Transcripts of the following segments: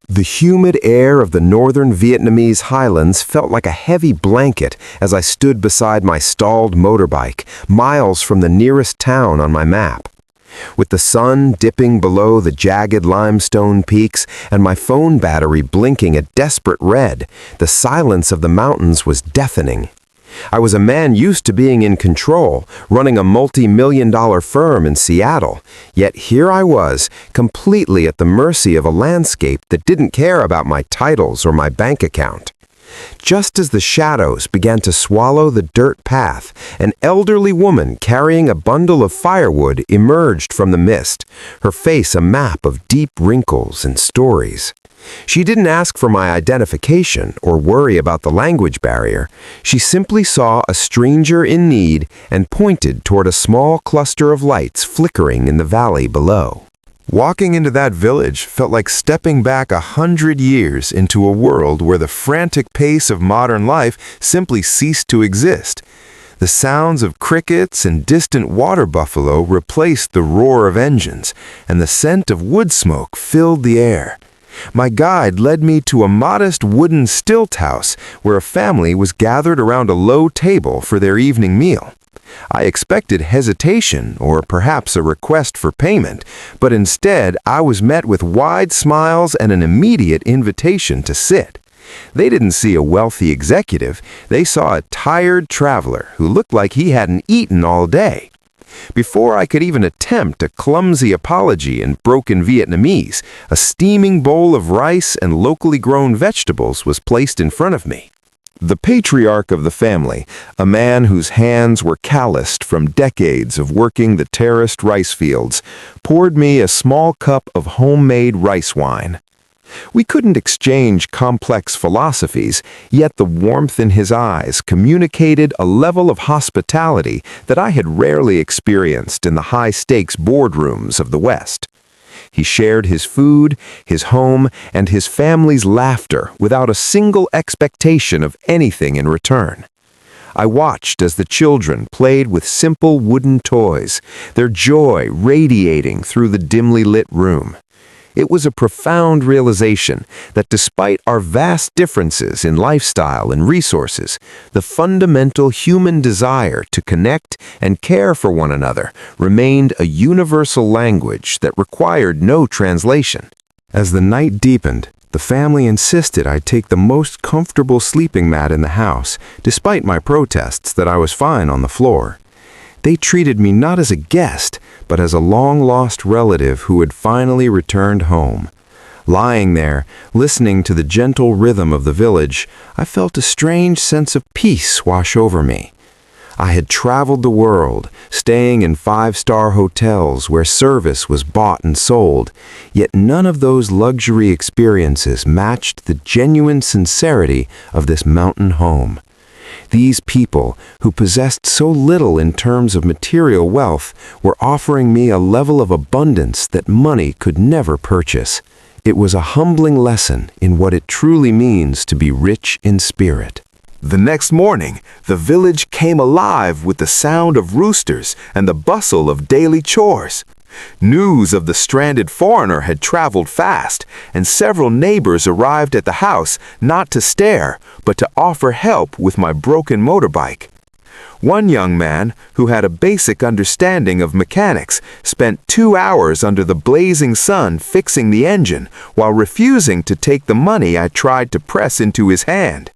The humid air of the northern Vietnamese highlands felt like a heavy blanket as I stood beside my stalled motorbike, miles from the nearest town on my map. With the sun dipping below the jagged limestone peaks and my phone battery blinking a desperate red, the silence of the mountains was deafening. I was a man used to being in control, running a multi-million-dollar firm in Seattle, yet here I was, completely at the mercy of a landscape that didn't care about my titles or my bank account. Just as the shadows began to swallow the dirt path, an elderly woman carrying a bundle of firewood emerged from the mist, her face a map of deep wrinkles and stories. She didn't ask for my identification or worry about the language barrier. She simply saw a stranger in need and pointed toward a small cluster of lights flickering in the valley below. Walking into that village felt like stepping back 100 years into a world where the frantic pace of modern life simply ceased to exist. The sounds of crickets and distant water buffalo replaced the roar of engines, and the scent of wood smoke filled the air. My guide led me to a modest wooden stilt house where a family was gathered around a low table for their evening meal. I expected hesitation or perhaps a request for payment, but instead I was met with wide smiles and an immediate invitation to sit. They didn't see a wealthy executive, they saw a tired traveler who looked like he hadn't eaten all day. Before I could even attempt a clumsy apology in broken Vietnamese, a steaming bowl of rice and locally grown vegetables was placed in front of me. The patriarch of the family, a man whose hands were calloused from decades of working the terraced rice fields, poured me a small cup of homemade rice wine. We couldn't exchange complex philosophies, yet the warmth in his eyes communicated a level of hospitality that I had rarely experienced in the high-stakes boardrooms of the West. He shared his food, his home, and his family's laughter without a single expectation of anything in return. I watched as the children played with simple wooden toys, their joy radiating through the dimly lit room. It was a profound realization that despite our vast differences in lifestyle and resources, the fundamental human desire to connect and care for one another remained a universal language that required no translation. As the night deepened, the family insisted I take the most comfortable sleeping mat in the house, despite my protests that I was fine on the floor. They treated me not as a guest, but as a long-lost relative who had finally returned home. Lying there, listening to the gentle rhythm of the village, I felt a strange sense of peace wash over me. I had traveled the world, staying in five-star hotels where service was bought and sold, yet none of those luxury experiences matched the genuine sincerity of this mountain home. These people, who possessed so little in terms of material wealth, were offering me a level of abundance that money could never purchase. It was a humbling lesson in what it truly means to be rich in spirit. The next morning, the village came alive with the sound of roosters and the bustle of daily chores. News of the stranded foreigner had traveled fast, and several neighbors arrived at the house not to stare, but to offer help with my broken motorbike. One young man, who had a basic understanding of mechanics, spent 2 hours under the blazing sun fixing the engine, while refusing to take the money I tried to press into his hand.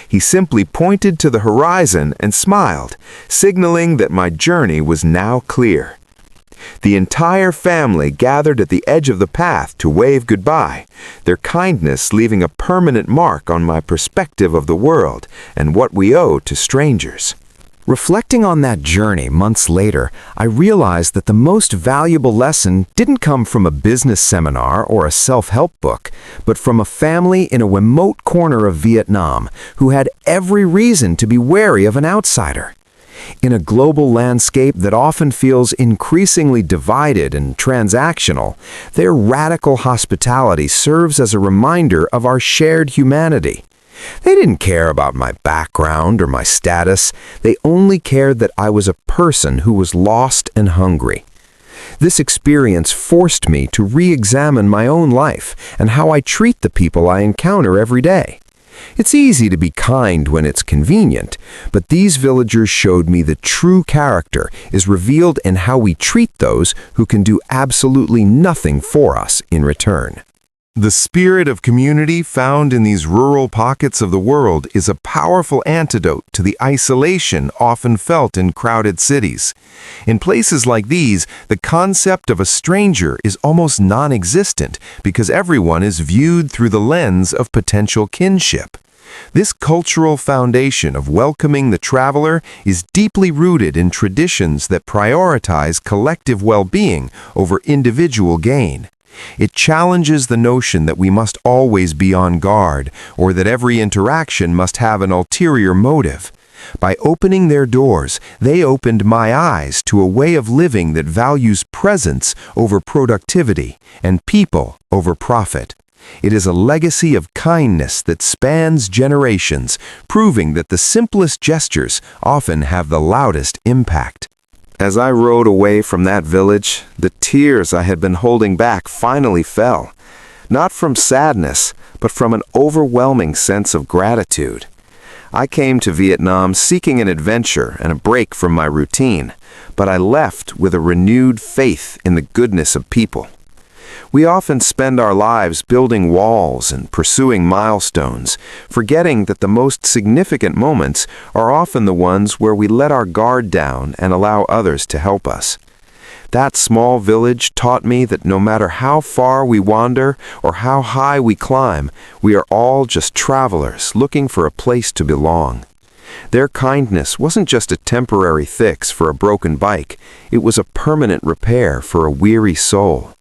He simply pointed to the horizon and smiled, signaling that my journey was now clear. The entire family gathered at the edge of the path to wave goodbye, their kindness leaving a permanent mark on my perspective of the world and what we owe to strangers. Reflecting on that journey months later, I realized that the most valuable lesson didn't come from a business seminar or a self-help book, but from a family in a remote corner of Vietnam who had every reason to be wary of an outsider. In a global landscape that often feels increasingly divided and transactional, their radical hospitality serves as a reminder of our shared humanity. They didn't care about my background or my status. They only cared that I was a person who was lost and hungry. This experience forced me to re-examine my own life and how I treat the people I encounter every day. It's easy to be kind when it's convenient, but these villagers showed me that true character is revealed in how we treat those who can do absolutely nothing for us in return. The spirit of community found in these rural pockets of the world is a powerful antidote to the isolation often felt in crowded cities. In places like these, the concept of a stranger is almost non-existent because everyone is viewed through the lens of potential kinship. This cultural foundation of welcoming the traveler is deeply rooted in traditions that prioritize collective well-being over individual gain. It challenges the notion that we must always be on guard or that every interaction must have an ulterior motive. By opening their doors, they opened my eyes to a way of living that values presence over productivity and people over profit. It is a legacy of kindness that spans generations, proving that the simplest gestures often have the loudest impact. As I rode away from that village, the tears I had been holding back finally fell, not from sadness, but from an overwhelming sense of gratitude. I came to Vietnam seeking an adventure and a break from my routine, but I left with a renewed faith in the goodness of people. We often spend our lives building walls and pursuing milestones, forgetting that the most significant moments are often the ones where we let our guard down and allow others to help us. That small village taught me that no matter how far we wander or how high we climb, we are all just travelers looking for a place to belong. Their kindness wasn't just a temporary fix for a broken bike, it was a permanent repair for a weary soul.